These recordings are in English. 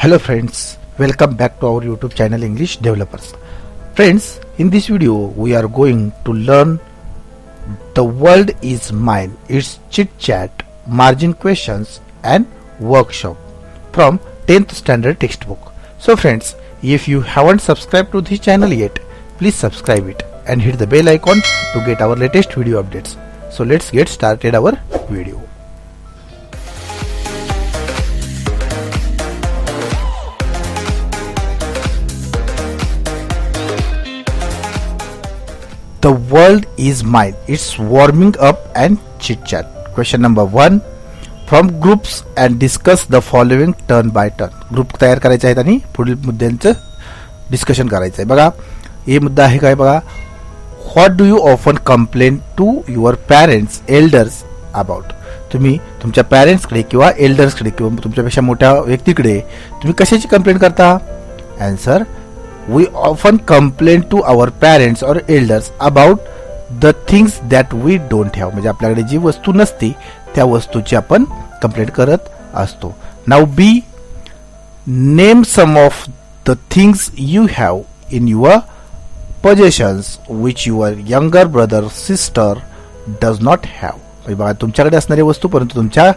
Hello friends, welcome back to our YouTube channel English Developers. Friends, in this video we are going to learn The World is Mine, its chit chat, margin questions and workshop from 10th standard textbook. So friends, if you haven't subscribed to this channel yet, please subscribe it and hit the bell icon to get our latest video updates. So let's get started our video. The world is mine. It's warming up and chit chat. Question number 1. From groups and discuss the following turn by turn. Group तयार करायचे आहेत आणि पुढील मुद्द्यांचं discussion करायचं आहे. बघा हे मुद्दा आहे काय बघा. What do you often complain to your parents elders about. तुम्ही तुमच्या पॅरेंट्सकडे किंवा एल्डर्सकडे किंवा तुमच्यापेक्षा मोठ्या व्यक्तीकडे तुम्ही कशाची कंप्लेन करता. Answer, we often complain to our parents or elders about the things that we don't have. म्हणजे आपल्याकडे जी वस्तू नसते त्या वस्तूची आपण कंप्लेंट करत असतो. Now B, name some of the things you have in your possessions which your younger brother sister does not have. म्हणजे बघा तुमच्याकडे असणाऱ्या वस्तू परंतु तुमच्या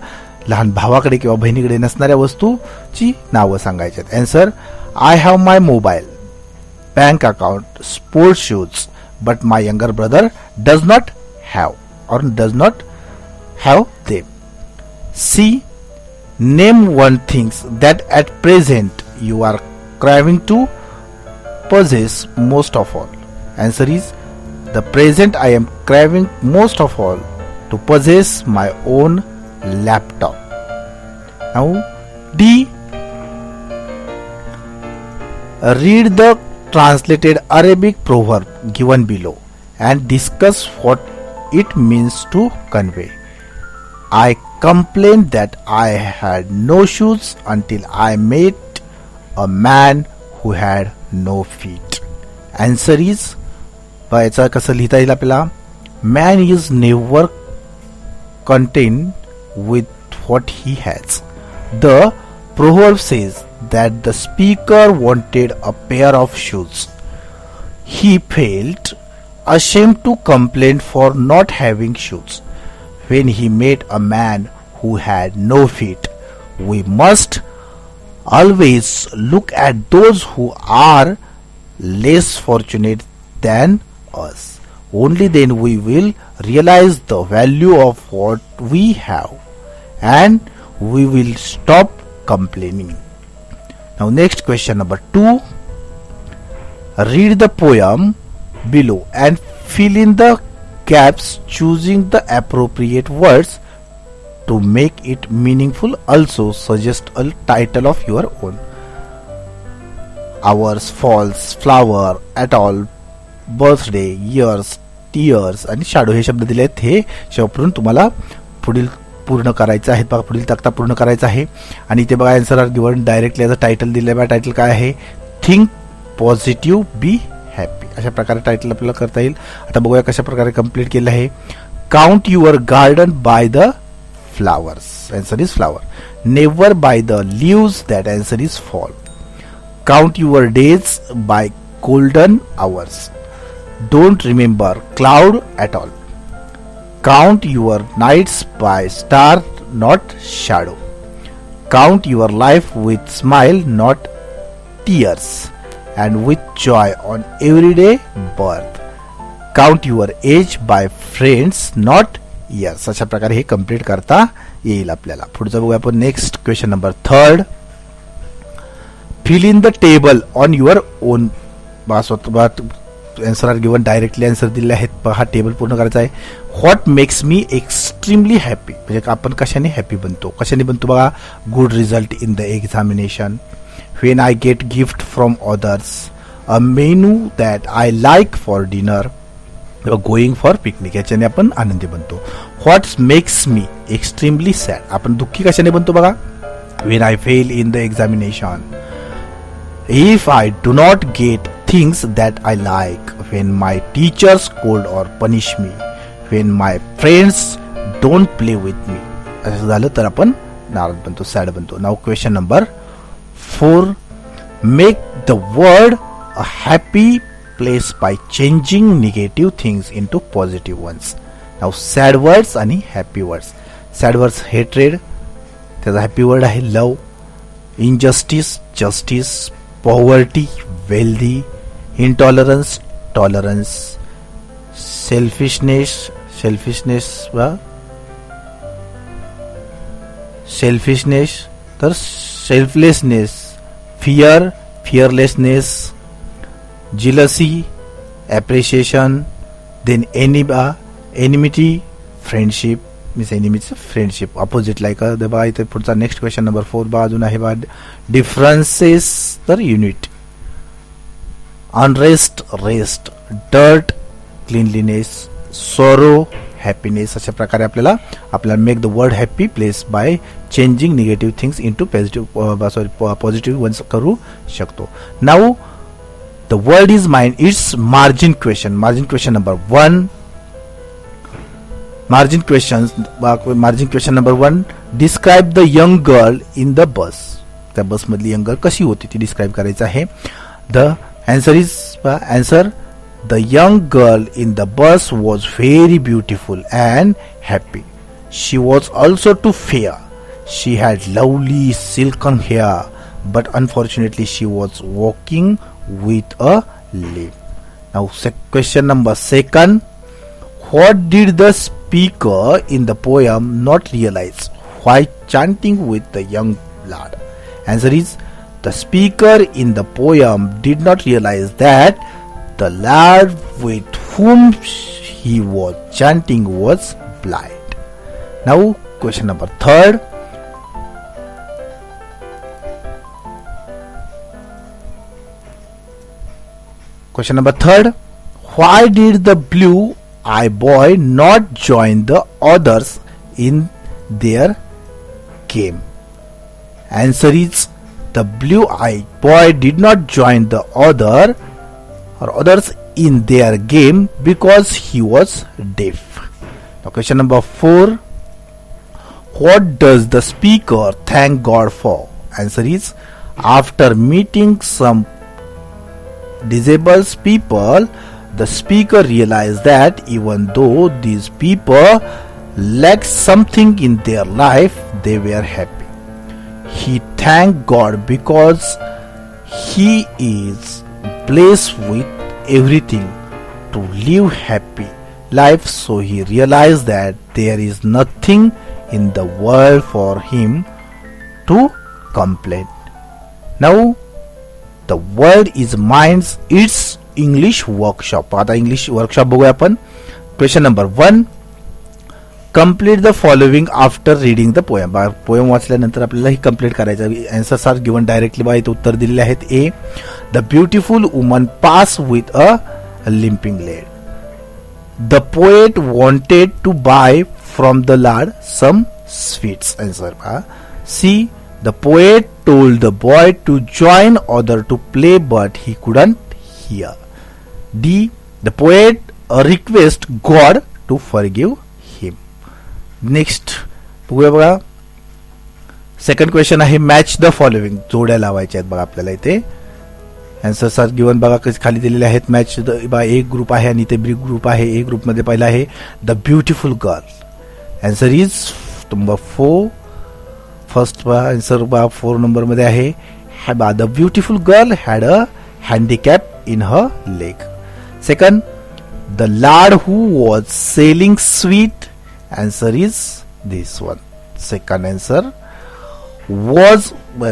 लहान भावाकडे किंवा बहिणीकडे नसणाऱ्या वस्तूची नावं सांगायची आहेत. Answer, I have my mobile, bank account, sports shoes, but my younger brother does not have them. C, name one things that at present you are craving to possess most of all. Answer is, the present I am craving most of all to possess my own laptop. Now D, read the translated Arabic proverb given below and discuss what it means to convey. I complained that I had no shoes until I met a man who had no feet. Answer is, याचा कसं लिहिता येईल आपल्याला. Man is never content with what he has. The proverb says that the speaker wanted a pair of shoes. He felt ashamed to complain for not having shoes. When he met a man who had no feet, we must always look at those who are less fortunate than us. Only then we will realize the value of what we have and we will stop complaining. Now next question number 2. Read the poem below and fill in the gaps choosing the appropriate words to make it meaningful. Also suggest a title of your own. Hours, falls, flower, at all, birthday, years, tears आणि shadow हे शब्द दिले आहेत. हे शब्द तुम्हाला पुढील पूर्ण करायचं आहे. बघा पुढील तक्ता पूर्ण करायचा आहे आणि इथे बघा answer are given directly as a title दिले आहे. टायटल काय आहे, थिंक पॉझिटिव्ह बी हॅपी. अशा प्रकारे टायटल आपल्याला करता येईल. आता बघूया कशा प्रकारे कंप्लीट केलं आहे. Count your garden by the flowers. Answer is flower. Never by the leaves. That answer is fall. Count your days by golden hours. Don't remember cloud at all. Count your nights by star, not shadow. Count your life with smile, not tears, and with joy on everyday birth. Count your age by friends, not years. अशा प्रकारे हे complete करता येईल आपल्याला. पुढचं बघूया आपण next question number 3. Fill in the table on your own. Answer are given directly answer दिले आहेत. हा टेबल पूर्ण करायचा आहे. What makes me extremely happy. म्हणजे आपण कशाने हॅपी बनतो. कशाने बनतो बघा. Good result in the examination. When I get gift from others. A menu that I like for dinner. Going for picnic. याच्याने आपण आनंदी बनतो. What makes me extremely sad. आपण दुःखी कशाने बनतो बघा. When I fail in the examination. If I do not gate things that I like. When my teachers scold or punish me. When my friends don't play with me. असं झालं तर आपण नाराज बनतो, सॅड बनतो. Now question number 4. Make the world a happy place by changing negative things into positive ones. Now sad words आणि happy words. Sad words hatred, त्याचा happy word आहे love. Injustice justice, poverty wealthy, intolerance tolerance, selfishness तर selflessness, fear fearlessness, jealousy appreciation, then enmity friendship, means enemies friendship opposite like बघा इथे पुढचा next question number 4 बघा अजून आहे बघा डिफरन्सेस तर unit, unrest rest, dirt cleanliness, sorrow happiness. अशा प्रकारे आपल्याला make the world happy place by changing negative things into positive ones करू शकतो. Now the world is mind, it's margin question number 1. Margin question number 1. Describe the young girl in the bus. त्या बस मधली young girl कशी होती ती describe करायचं आहे. The answer the young girl in the bus was very beautiful and happy. She was also too fair. She had lovely silken hair, but unfortunately she was walking with a limp. Now question number 2. What did the speaker in the poem not realize while chanting with the young lad? Answer is the speaker in the poem did not realize that the lad with whom he was chanting was blind. Now question number 3. Question number 3. Why did the blue-eyed boy not join the others in their game? Answer is the blue-eyed boy did not join the others in their game because he was deaf. Now question number 4. What does the speaker thank God for? Answer is after meeting some disabled people, the speaker realized that even though these people lacked something in their life, they were happy. He thanked God because he is blessed with everything to live happy life, so he realized that there is nothing in the world for him to complain. Now the world is mind's its English workshop. आता English workshop बघूया आपण. Question number 1. Complete the following after reading the poem. Poem वाचल्यानंतर आपल्याला ही complete करायचं. Answers are given directly बघा इथे उत्तर दिलेले आहेत. A the beautiful woman pass with a limping leg. The poet wanted to buy from the lad some sweets. Answer पहा. C the poet told the boy to join other to play but he couldn't hear. D the poet request God to forgive him. Next बघूया बघा. Second question आहे match the following. जोड्या लावायच्या आहेत बघा आपल्याला इथे. आन्सर्स आर गिवन बघा खाली दिलेले आहेत. मॅच एक ग्रुप आहे आणि इथे बी ग्रुप आहे. ए ग्रुप मध्ये पहिला आहे the beautiful girl. Answer is number 4. First answer 4 number मध्ये आहे. The beautiful girl had a handicap in her leg. Second the lad who was selling sweet. Answer is this one. Second answer was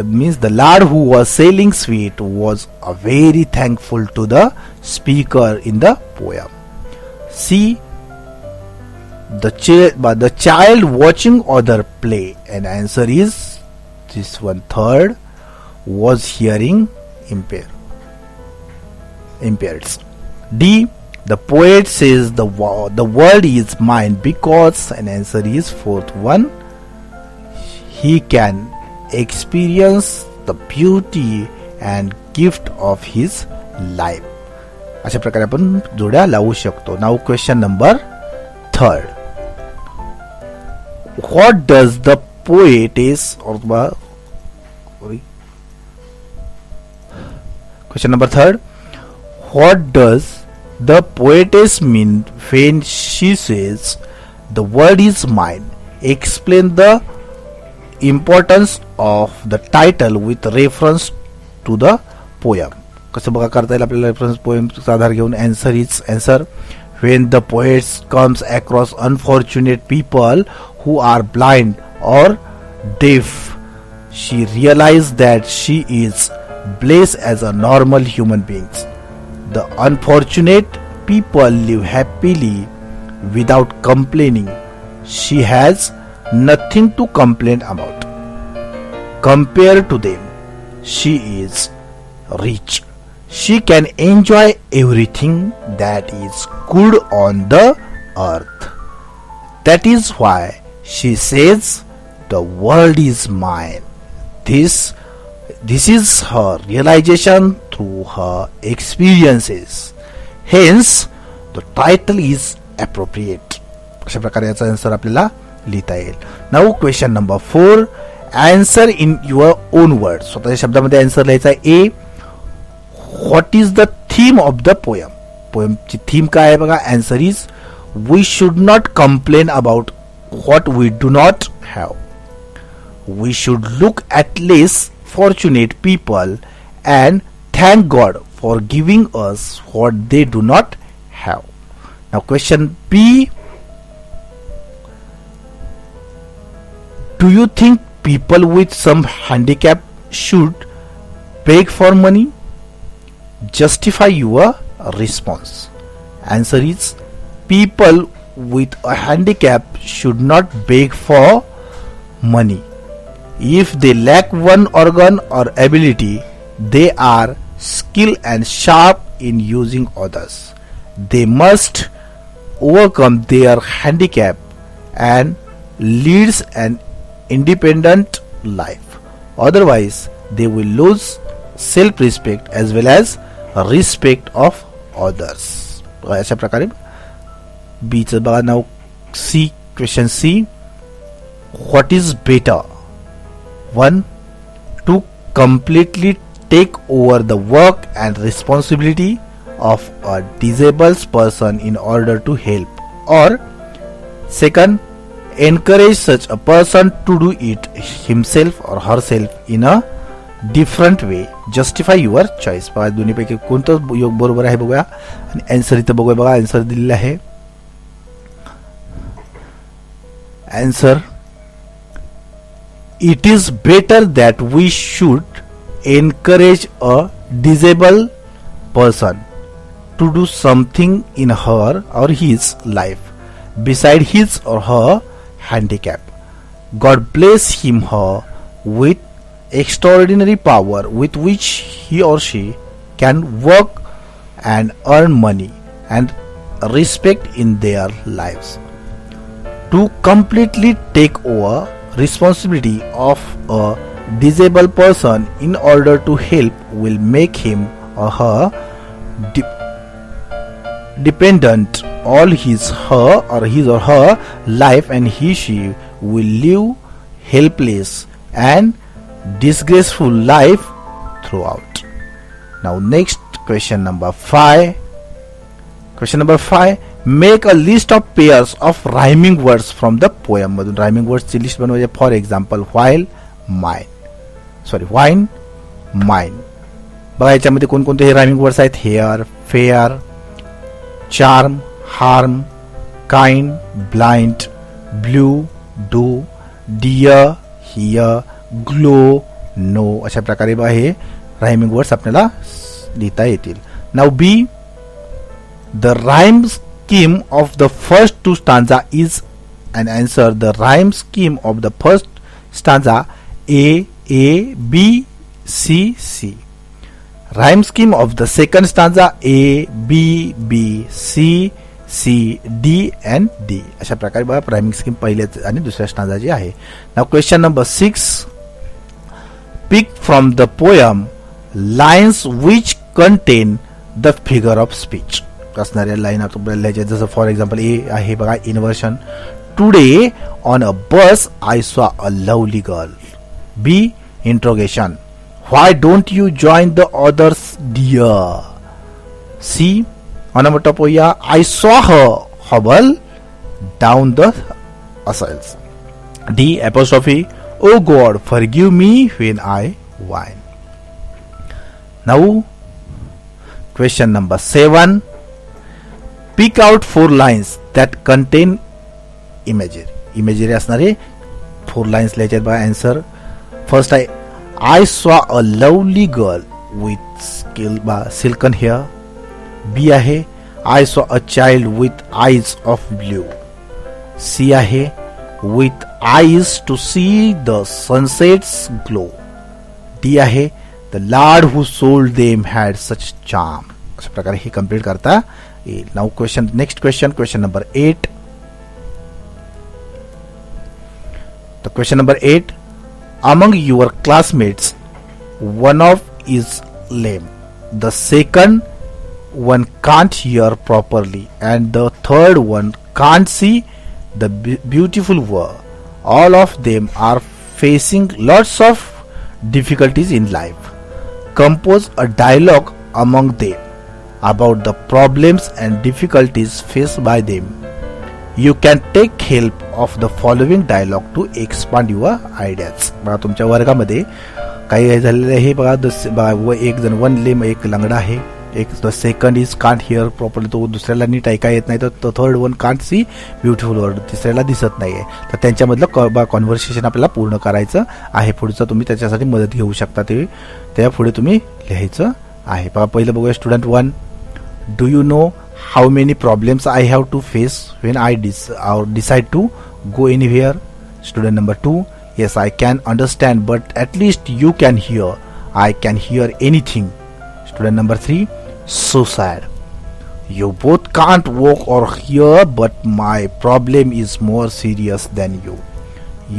means the lad who was selling sweet was very thankful to the speaker in the poem. C the child watching other play, and answer is this one. Third was hearing impaired. D the poet says the world is mine because, and answer is fourth one. He can experience the beauty and gift of his life. अशा प्रकारे आपण जोड्या लावू शकतो. Now question number 3. What does the poetess Question number 3. What does the poetess mean when she says the world is mine? Explain the importance of the title with reference to the poem. कसं बघा करता येईल आपल्याला reference पोएमचा आधार घेऊन. Answer is answer. When the poet comes across unfortunate people who are blind or deaf, she realizes that she is blessed as a normal human being. The unfortunate people live happily without complaining. She has nothing to complain about. Compared to them, she is rich. She can enjoy everything that is good on the earth. That is why she says, the world is mine. This is her realization through her experiences. Hence, the title is appropriate. अशा प्रकारे याचा answer आपल्याला लिहिता येईल. Now question number 4. Answer in your own word. स्वतःच्या शब्दामध्ये answer लिहायचा आहे. A. What is the theme of the poem? पोएमची थीम काय आहे बघा. Answer is we should not complain about what we do not have. We should look at less fortunate people and thank God for giving us what they do not have. Now question B. Do you think people with some handicap should beg for money? Justify your response. Answer is people with a handicap should not beg for money. If they lack one organ or ability, they are skilled and sharp in using others. They must overcome their handicap and lead an independent life. Otherwise, they will lose self-respect as well as respect of others. अशा प्रकारे B चं बघा. नाव C. Question C. What is better? 1. To completely take over the work and responsibility of a disabled person in order to help, or 2. Encourage such a person to do it himself or herself in a different way. Justify your choice. बघा दोन्हीपैकी कोणतं योग बरोबर आहे बघूया. आणि answer इथं बघूया. बघा आन्सर दिलेला आहे. Answer, it is better that we should encourage a disabled person to do something in her or his life beside his or her handicap. God bless him her with extraordinary power with which he or she can work and earn money and respect in their lives. To completely take over responsibility of a disabled person in order to help will make him or her dependent all his or her life, and she will live helpless and disgraceful life throughout. Now next question number 5. Question number 5. Make a list of pairs of rhyming words from the poem. मधून rhyming words ची list बनवायची. For example wine, mine. बघा याच्यामध्ये कोणकोणते हे rhyming words आहेत. Hair, fair, charm, harm, kind, blind, blue, do, dear, here, glow, no. अशा प्रकारे बघा हे रायमिंग वर्ड्स आपल्याला लिहिता येतील. Now B. The rhyme scheme of the first two stanza is an answer. The rhyme scheme of the first stanza A, B, C, C. Rhyme scheme of the second stanza A, B, C, C, D and D. अशा प्रकारे बघा rhyming scheme पहिल्या आणि दुसऱ्या stanza जी आहे. Now question number 6. Pick from the poem lines which contain the figure of speech. असणाऱ्या line आपल्याला लिहायच्या. जसं फॉर एक्झाम्पल ए आहे बघा. Inversion. Today on a bus I saw a lovely girl. B. Interrogation. Why don't you join the others dear. C. Onomatopoeia. I saw her hobble down the aisles. D. Apostrophe. Oh God, forgive me when I whine. Now, question number 7. Pick out 4 lines that contain imagery. Imagery असणारे 4 lines लिहायचे बघा. Answer first आहे, I saw a lovely girl with silken hair. B आहे, I saw a child with eyes of blue. C आहे, with eyes to see the sunset's glow. D आहे, the lad who sold them had such charm. अशा प्रकारे हे complete करता येईल. Now question, next question number 8. The question number 8. Among your classmates, one of is lame, the second one can't hear properly, and the third one can't see the beautiful world. All of them are facing lots of difficulties in life. Compose a dialogue among them about the problems and difficulties faced by them. You can take help of the following dialogue to expand your ideas. बघा तुमच्या वर्गामध्ये काही झालेलं आहे. बघा एक जण one लेम, एक लंगडा आहे, एक the second is can't hear properly, तो दुसऱ्याला नीट ऐका येत नाही, तर third one can't see beautiful word, तिसऱ्याला दिसत नाहीये. तर त्यांच्यामधलं कॉन्व्हर्सेशन आपल्याला पूर्ण करायचं आहे. पुढचं तुम्ही त्याच्यासाठी मदत घेऊ शकता, ते त्या पुढे तुम्ही लिहायचं आहे. बघा पहिलं बघूया student 1. Do you no how many problems I have to face when I decide to go anywhere? Student number 2. Yes, I can understand, but at least you can hear. I can hear anything. Student number 3. So sad. You both can't walk or hear, but my problem is more serious than you.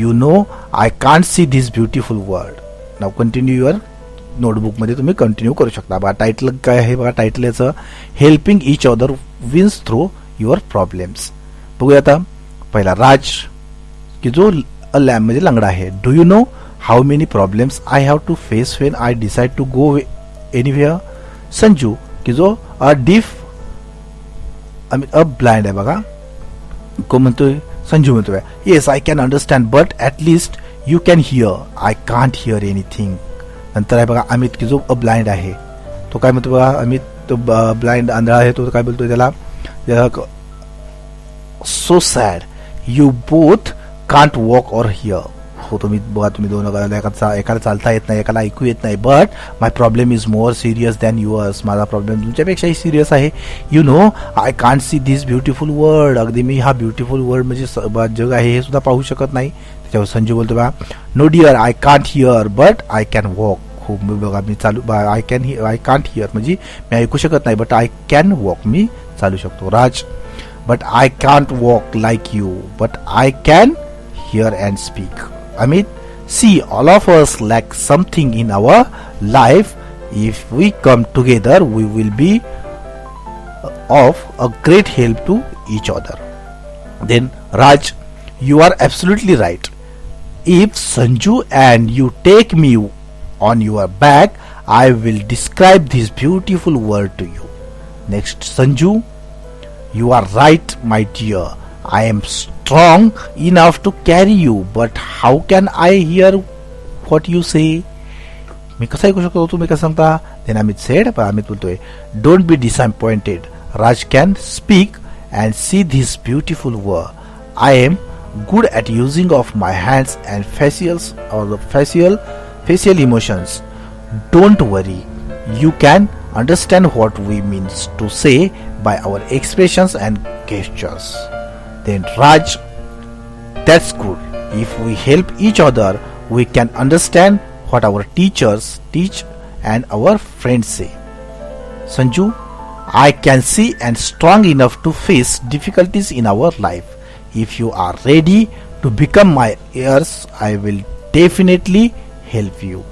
You know I can't see this beautiful world. Now continue your notebook मध्ये तुम्ही continue करू शकता. बघा title काय आहे, बघा title याचं helping each other wins through your problems. बघूया आता पहिला राज, की जो अ लॅम्ब म्हणजे लंगडा आहे. Do you know how many problems I have to face when I decide to go anywhere. Sanju, की जो अ डीफ अ ब्लाइंड आहे. बघा को म्हणतोय, संजू म्हणतोय, yes I can understand but at least you can hear. I can't here anything. नंतर आहे बघा अमित, की जो अ ब्लाइंड आहे, तो काय म्हणतो बघा, अमित तो ब्लाइंड आंधळा आहे, तो काय बोलतोय त्याला, so sad you both can't walk और हिअर. हो तुम्ही बघा, तुम्ही दोन एकाला चालता येत नाही, एकाला ऐकू येत नाही. But my problem is more serious than yours. माझा प्रॉब्लेम तुमच्यापेक्षाही सिरियस आहे. You know I can't see this beautiful world. अगदी मी हा ब्युटिफुल वर्ल्ड म्हणजे जग आहे हे सुद्धा पाहू शकत नाही. त्याच्यावर संजू बोलतो बघा, no dear I can't hear but I can walk. हो बघा मी चालू, आय कांट हिअर म्हणजे मी ऐकू शकत नाही, बट आय कॅन वॉक, मी चालू शकतो. Raj, but I can't walk like you but I can hear and speak. Amit, see, all of us lack something in our life. If we come together, we will be of a great help to each other. Then Raj, you are absolutely right. If Sanju and you take me on your back, I will describe this beautiful world to you. Next Sanju, you are right, my dear. I am strong enough to carry you, but how can I hear what you say? मी कसं ऐकू शकतो तुम्ही कसं सांगता. Then Amit said, Amit बोलतोय, don't be disappointed. Raj can speak and see this beautiful world. I am good at using of my hands and facial emotions. Don't worry. You can understand what we mean to say by our expressions and gestures. Then Raj, that's good. If we help each other, we can understand what our teachers teach and our friends say. Sanju, I can see and strong enough to face difficulties in our life. If you are ready to become my heirs, I will definitely help you.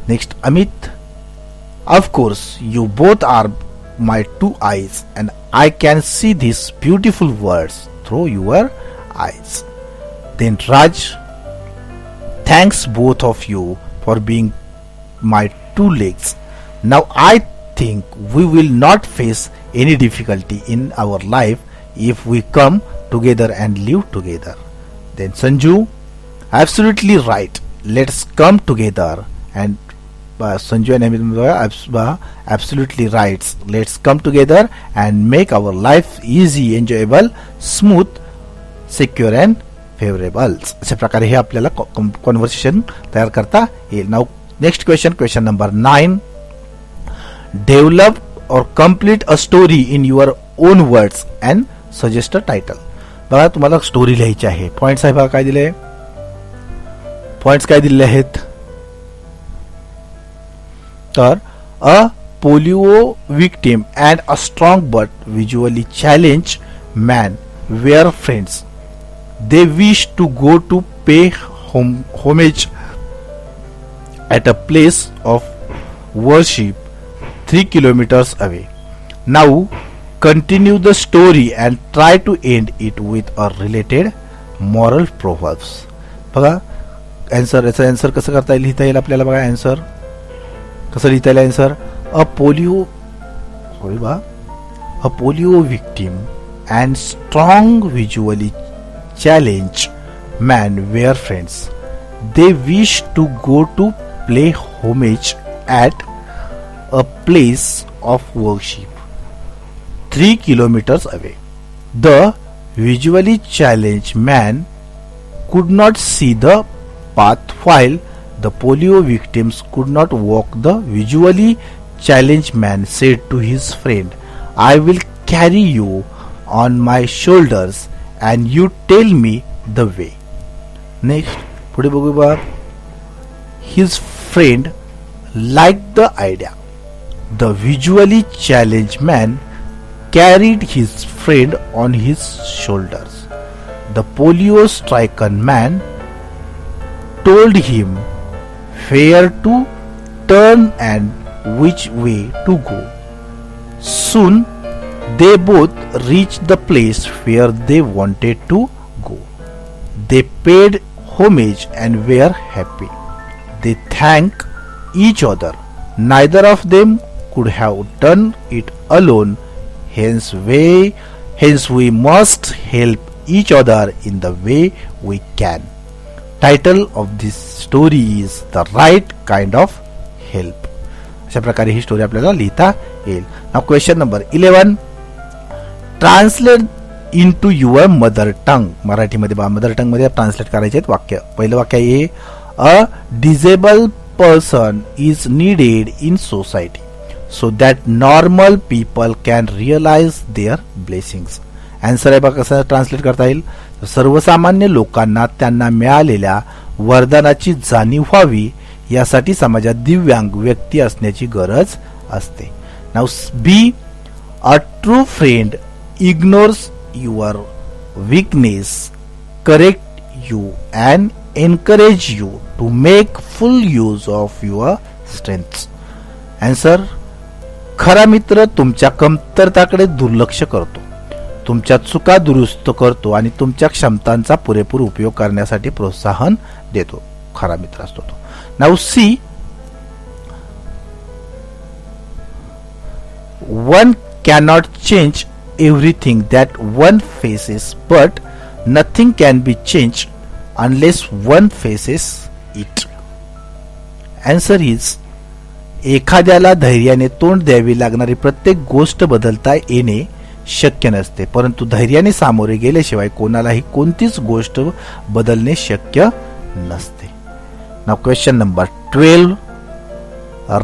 Next Amit, of course, you both are my two eyes and I can see these beautiful worlds through your eyes. Then Raj, thanks both of you for being my two legs. Now I think we will not face any difficulty in our life if we come together and live together. Then Sanju, absolutely right. Let's come together and Sanju and Amit absolutely right. Let's come together and make our life easy, enjoyable, smooth, secure and favorable. अशा प्रकारे हे आपल्याला conversation तयार करता येईल. Now next question number 9. Develop और complete a story in your own words and suggest a title. बघा तुम्हाला story लिहायची आहे. पॉइंट्स आहे बघा काय दिले. पॉइंट्स काय दिलेले आहेत तर a polio victim and a strong but visually challenge man were friends. They wish to go to pay homage at a place of worship 3 kilometers away. Now continue the story and try to end it with a related moral proverbs. बघा answer, याचा answer कसं करता येईल, लिहिता येईल आपल्याला. बघा answer कसं लिहिता येईल. Answer a polio victim and strong visually challenge man were friends. They wish to go to pay homage at a place of worship 3 kilometers away. The visually challenged man could not see the path while the polio victims could not walk. The visually challenged man said to his friend, I will carry you on my shoulders and you tell me the way. Next पुढे बघू बा. His friend liked the idea. The visually challenged man carried his friend on his shoulders. The polio stricken man told him where to turn and which way to go. Soon they both reached the place where they wanted to go. They paid homage and were happy. They thanked each other. Neither of them could have done it alone. Hence we must help each other in the way we can. Title of this story is The Right Kind of Help. अशा प्रकारे ही story आपल्याला लिहिता येईल. Now question number 11. Translate in to your mother tongue. मराठीमध्ये mother टंग मध्ये translate करायचे आहेत वाक्य. पहिलं वाक्य आहे a disable person is needed in society so that normal people can realise their blessings. Answer आहे बघा कसं ट्रान्सलेट करता येईल. सर्वसामान्य लोकांना त्यांना मिळालेल्या वरदानाची जाणीव व्हावी यासाठी समाजात दिव्यांग व्यक्ती असण्याची गरज असते. Now be a true friend ignores your weakness, correct you and encourage you to make full use of your strengths. Answer. खरा मित्र तुमच्या कमतरताकडे दुर्लक्ष करतो, तुमच्या चुका दुरुस्त करतो आणि तुमच्या क्षमतांचा पुरेपूर उपयोग करण्यासाठी प्रोत्साहन देतो. खरा मित्र असतो तो. Now see. One cannot change everything that one faces, but nothing can be changed unless one faces it. Answer is. एखाद्याला धैर्याने तोंड द्यावी लागणारी प्रत्येक गोष्ट बदलता येणे शक्य नसते, परंतु धैर्याने सामोरे गेल्याशिवाय कोणालाही कोणतीच गोष्ट बदलणे शक्य नसते. Now question number 12.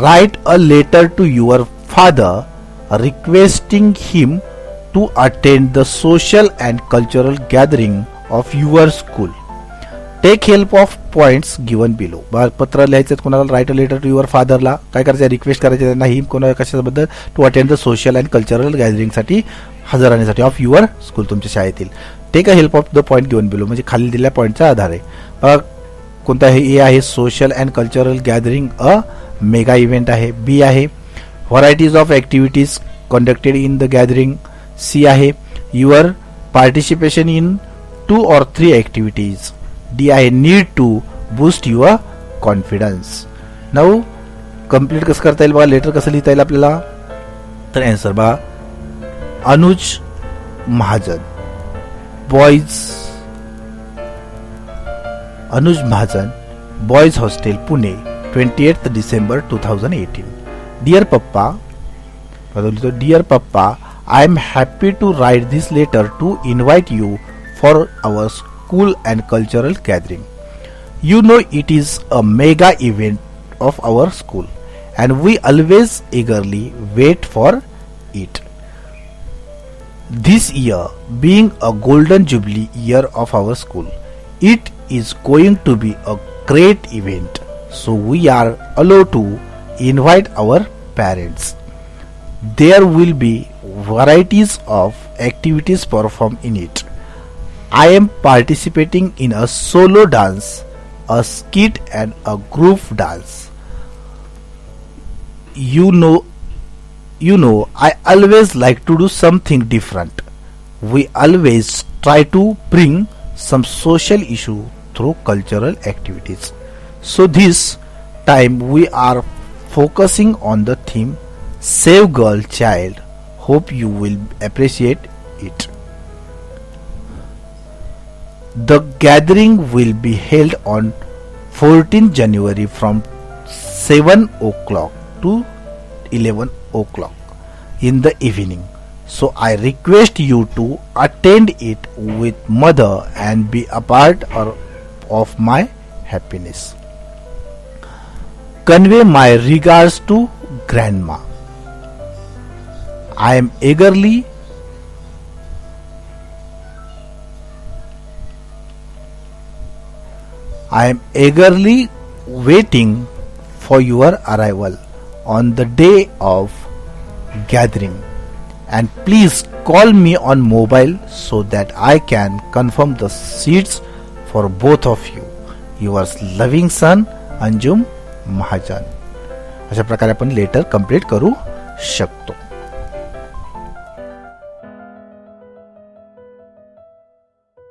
Write a letter to your father requesting him to attend the social and cultural gathering of your school. Take help of points given below. पत्र लिहायचं कोणाला. Write a letter to your फादरला काय करायचं, request करायची त्यांना ही कोणा कशाबद्दल, to attend the social and cultural gathering साठी, हजर राहण्यासाठी ऑफ युअर स्कूल, तुमच्या शाळेतील. Take a help of the point given below म्हणजे खाली दिलेल्या पॉईंटचा आधार आहे. कोणता आहे. ए आहे social and cultural gathering a mega event आहे. बी आहे varieties of activities conducted in the gathering. C आहे your participation in 2 or 3 activities. D आहे need to boost your confidence. Now complete कसं करता येईल बघा, लेटर कसं लिहिता येईल आपल्याला. तर आन्सर बघा, Anuj Mahajan, boys hostel Pune, 28th December 2018. Dear Papa, Dear Papa, I am happy to write this letter to invite you for our school and cultural gathering. You know it is a mega event of our school and we always eagerly wait for it. This year being a golden jubilee year of our school, it is going to be a great event. So we are allowed to invite our parents. There will be varieties of activities performed in it. I am participating in a solo dance, a skit and a group dance. You know I always like to do something different. We always try to bring some social issue through cultural activities. So this time we are focusing on the theme Save Girl Child. Hope you will appreciate it. The gathering will be held on 14th January from 7 o'clock to 11 o'clock in the evening. So I request you to attend it with mother and be a part of my happiness. Convey my regards to grandma. I am eagerly waiting for your arrival on the day of gathering, and please call me on mobile so that I can confirm the seats for both of you. Yours loving son Anjum Mahajan. अशा प्रकारे आपण letter complete करू शकतो.